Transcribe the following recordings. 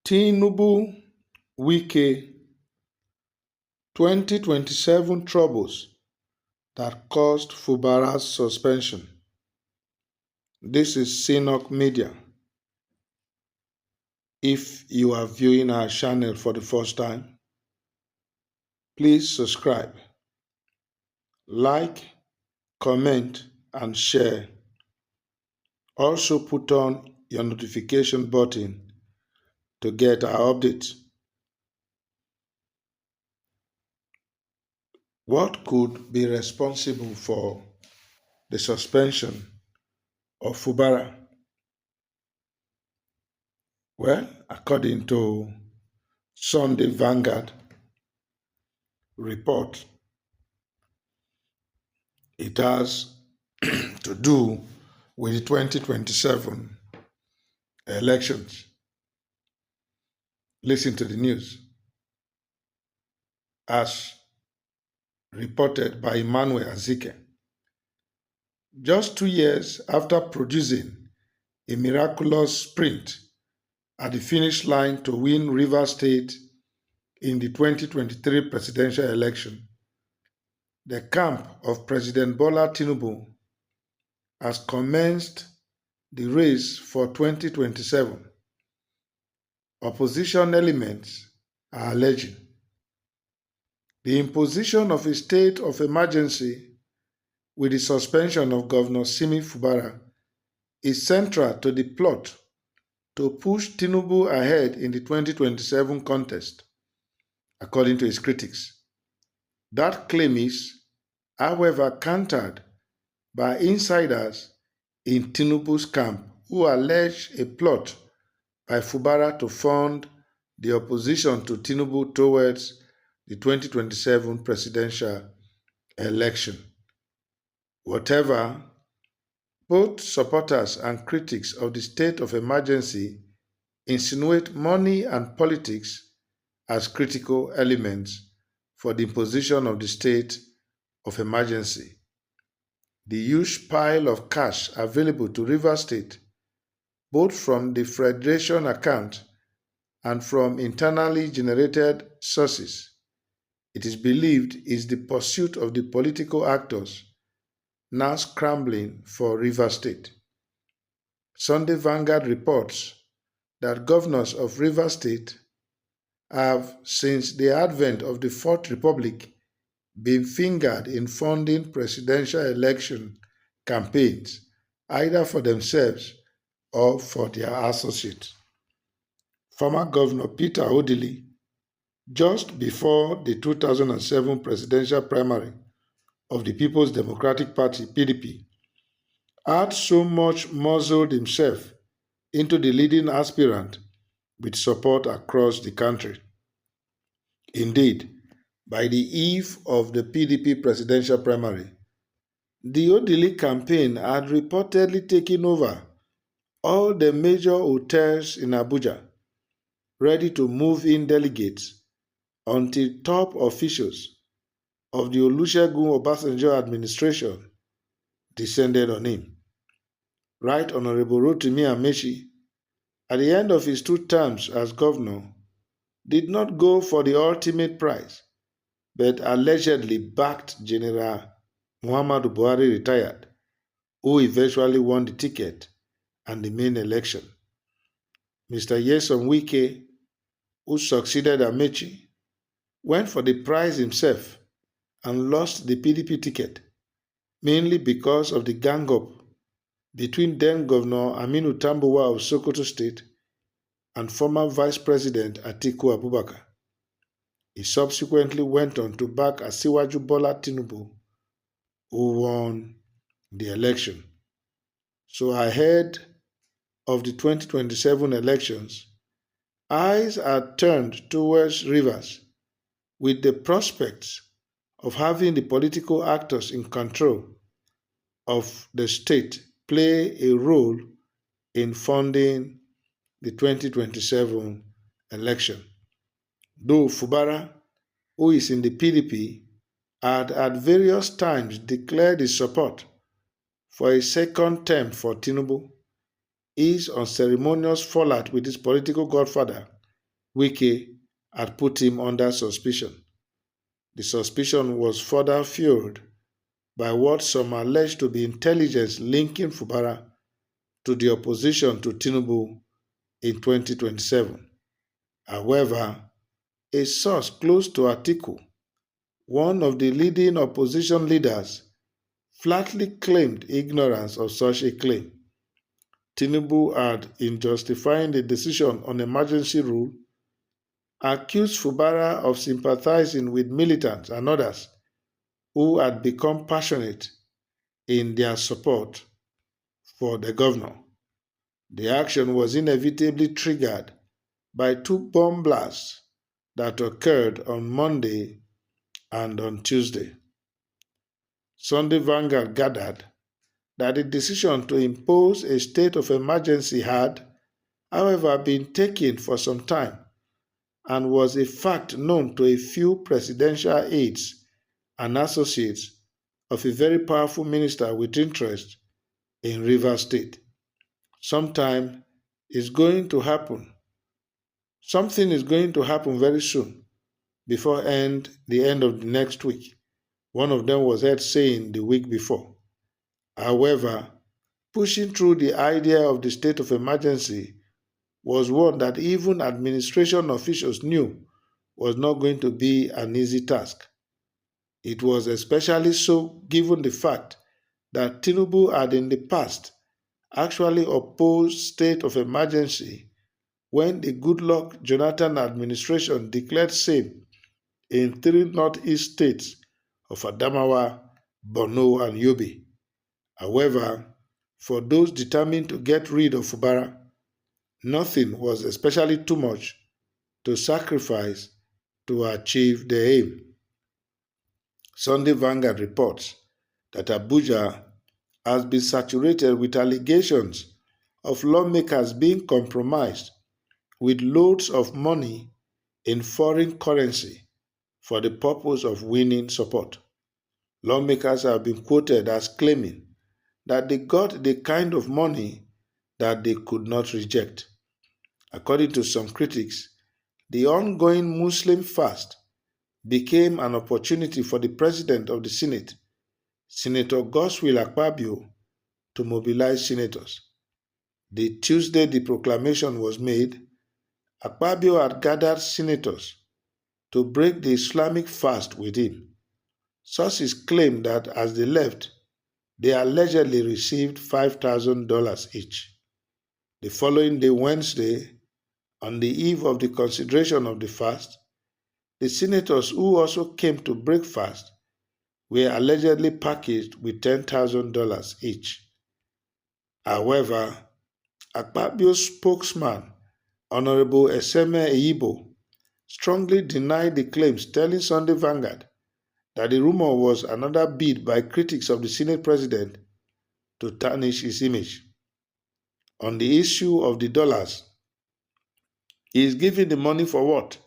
Tinubu Wike 2027 troubles that caused Fubara's suspension. This is Sinok Media. If you are viewing our channel for the first time, please subscribe, like, comment, and share. Also put on your notification button to get our updates. What could be responsible for the suspension of Fubara? Well, according to Sunday Vanguard report, it has to do with the 2027 elections. Listen to the news. As reported by Emmanuel Azike, just 2 years after producing a miraculous sprint at the finish line to win Rivers State in the 2023 presidential election, the camp of President Bola Tinubu has commenced the race for 2027. Opposition elements are alleging the imposition of a state of emergency with the suspension of Governor Simi Fubara is central to the plot to push Tinubu ahead in the 2027 contest, according to his critics. That claim is, however, countered by insiders in Tinubu's camp who allege a plot by Fubara to fund the opposition to Tinubu towards the 2027 presidential election. Whatever, both supporters and critics of the state of emergency insinuate money and politics as critical elements for the imposition of the state of emergency. The huge pile of cash available to Rivers State, both from the Federation account and from internally generated sources, it is believed is the pursuit of the political actors now scrambling for Rivers State. Sunday Vanguard reports that governors of Rivers State have, since the advent of the Fourth Republic, been fingered in funding presidential election campaigns, either for themselves or for their associates. Former Governor Peter Odili, just before the 2007 presidential primary of the People's Democratic Party, PDP, had so much muzzled himself into the leading aspirant with support across the country. Indeed, by the eve of the PDP presidential primary, the Odili campaign had reportedly taken over all the major hotels in Abuja, ready to move in delegates until top officials of the Olusegun Obasanjo administration descended on him. Right Honorable Rotimi Amaechi, at the end of his 2 terms as governor, did not go for the ultimate prize, but allegedly backed General Muhammadu Buhari retired, who eventually won the ticket and the main election. Mr. Nyesom Wike, who succeeded Amaechi, went for the prize himself and lost the PDP ticket, mainly because of the gang-up between then-Governor Aminu Tambuwa of Sokoto State and former Vice President Atiku Abubakar. He subsequently went on to back Asiwaju Bola Tinubu, who won the election. So ahead of the 2027 elections, eyes are turned towards Rivers with the prospects of having the political actors in control of the state play a role in funding the 2027 election. Though Fubara, who is in the PDP, had at various times declared his support for a second term for Tinubu, his unceremonious fallout with his political godfather Wike had put him under suspicion. The suspicion was further fueled by what some alleged to be intelligence linking Fubara to the opposition to Tinubu in 2027. However, a source close to Atiku, one of the leading opposition leaders, flatly claimed ignorance of such a claim. Tinubu had, in justifying the decision on emergency rule, accused Fubara of sympathizing with militants and others who had become passionate in their support for the governor. The action was inevitably triggered by two bomb blasts that occurred on Monday and on Tuesday. Sunday Vanguard gathered that the decision to impose a state of emergency had, however, been taken for some time and was a fact known to a few presidential aides and associates of a very powerful minister with interest in Rivers State. Sometime is going to happen. Something is going to happen very soon before the end of the next week. One of them was heard saying the week before. However, pushing through the idea of the state of emergency was one that even administration officials knew was not going to be an easy task. It was especially so given the fact that Tinubu had in the past actually opposed state of emergency when the Goodluck Jonathan administration declared same in three northeast states of Adamawa, Borno, and Yobe. However, for those determined to get rid of Fubara, nothing was especially too much to sacrifice to achieve the aim. Sunday Vanguard reports that Abuja has been saturated with allegations of lawmakers being compromised with loads of money in foreign currency for the purpose of winning support. Lawmakers have been quoted as claiming that they got the kind of money that they could not reject. According to some critics, the ongoing Muslim fast became an opportunity for the President of the Senate, Senator Godswill Akpabio, to mobilize senators. The Tuesday the proclamation was made, Akpabio had gathered senators to break the Islamic fast with him. Sources claim that as they left, they allegedly received $5,000 each. The following day, Wednesday, on the eve of the consideration of the fast, the senators who also came to break fast were allegedly packaged with $10,000 each. However, Akpabio's spokesman, Honorable Eseme Eyibo, strongly denied the claims, telling Sunday Vanguard that the rumor was another bid by critics of the Senate president to tarnish his image. On the issue of the dollars, he is giving the money for what?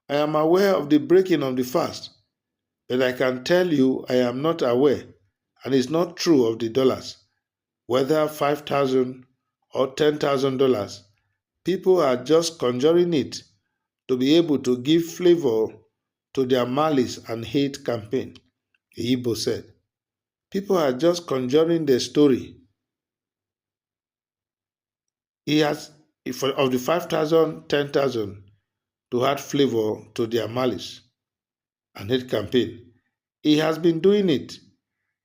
I am aware of the breaking of the fast, but I can tell you I am not aware, and it's not true of the dollars. Whether $5,000 or $10,000, people are just conjuring it to be able to give flavor to their malice and hate campaign, Igbo said. People are just conjuring the story. He has, of the 5,000, 10,000, to add flavor to their malice and hate campaign. He has been doing it.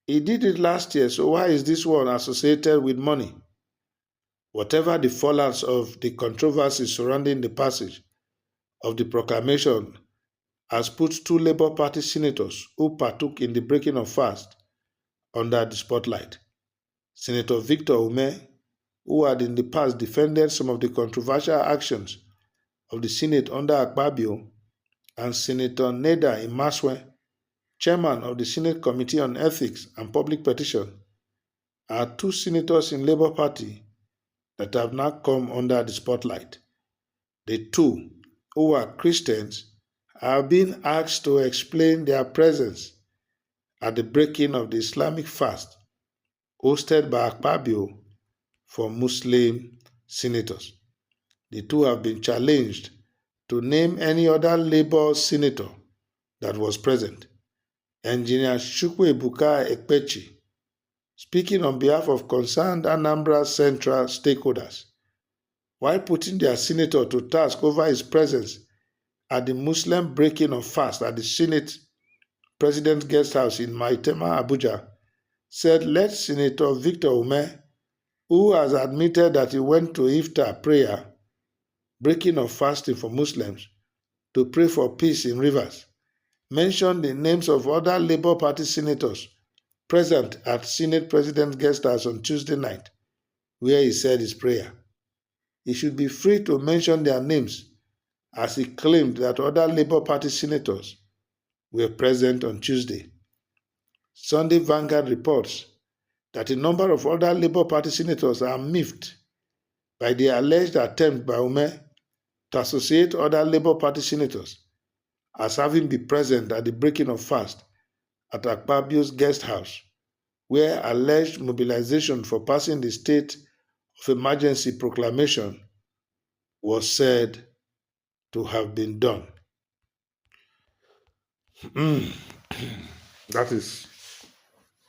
He did it last year, so why is this one associated with money? Whatever the fallouts of the controversy surrounding the passage of the proclamation has put two Labour Party senators who partook in the breaking of fast under the spotlight. Senator Victor Ume, who had in the past defended some of the controversial actions of the Senate under Akpabio, and Senator Neda Imaswe, chairman of the Senate Committee on Ethics and Public Petition, are two senators in Labour Party that have now come under the spotlight. The two, who are Christians, have been asked to explain their presence at the breaking of the Islamic fast hosted by Akpabio for Muslim senators. The two have been challenged to name any other Labour senator that was present. Engineer Chukwuebuka Ekpechi, speaking on behalf of concerned Anambra Central stakeholders, while putting their senator to task over his presence at the Muslim breaking of fast at the Senate President's Guest House in Maitema, Abuja, said let Senator Victor Ume, who has admitted that he went to Iftar prayer, breaking of fasting for Muslims, to pray for peace in Rivers, mention the names of other Labour Party senators present at Senate President's Guest House on Tuesday night, where he said his prayer. He should be free to mention their names, as he claimed that other Labour Party senators were present on Tuesday. Sunday Vanguard reports that a number of other Labour Party senators are miffed by the alleged attempt by Ume to associate other Labour Party senators as having been present at the breaking of fast at Akpabio's guest house, where alleged mobilization for passing the state of emergency proclamation was said to have been done. That is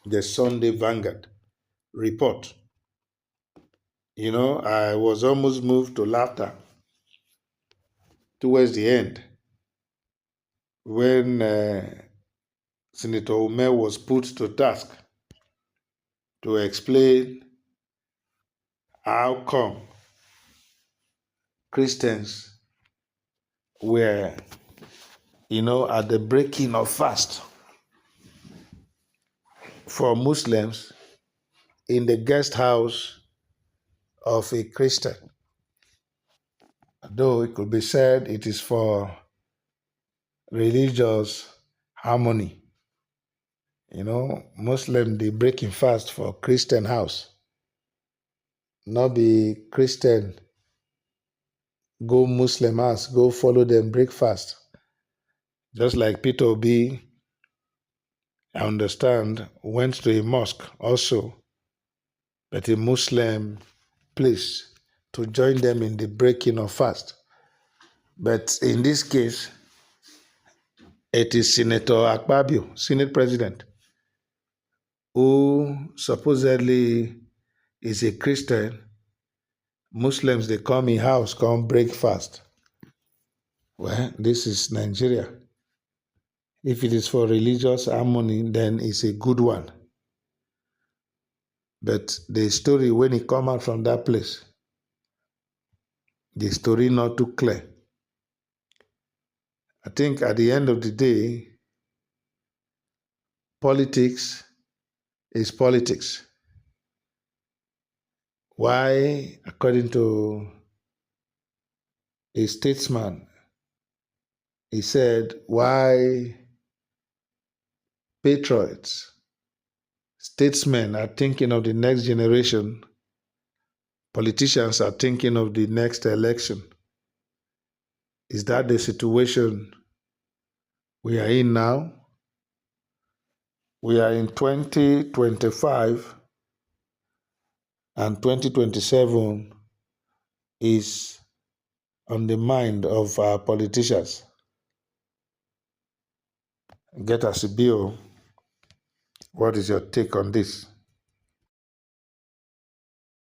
the Sunday Vanguard report. You know, I was almost moved to laughter towards the end when Senator Ume was put to task to explain how come Christians were, at the breaking of fast for Muslims in the guest house of a Christian. Though it could be said it is for religious harmony. Muslim they breaking fast for Christian house. Not be Christian go Muslim house, go follow them break fast. Just like Peter Obi, I understand, went to a mosque also, but a Muslim place to join them in the breaking of fast. But in this case, it is Senator Akpabio, Senate President, who supposedly is a Christian. Muslims, they come in house, come break fast. Well, this is Nigeria. If it is for religious harmony, then it's a good one. But the story, when it come out from that place, the story not too clear. I think at the end of the day, politics is politics. Why, according to a statesman, he said, why patriots, statesmen are thinking of the next generation, politicians are thinking of the next election. Is that the situation we are in now? We are in 2025, and 2027 is on the mind of our politicians. Get us a bill. What is your take on this?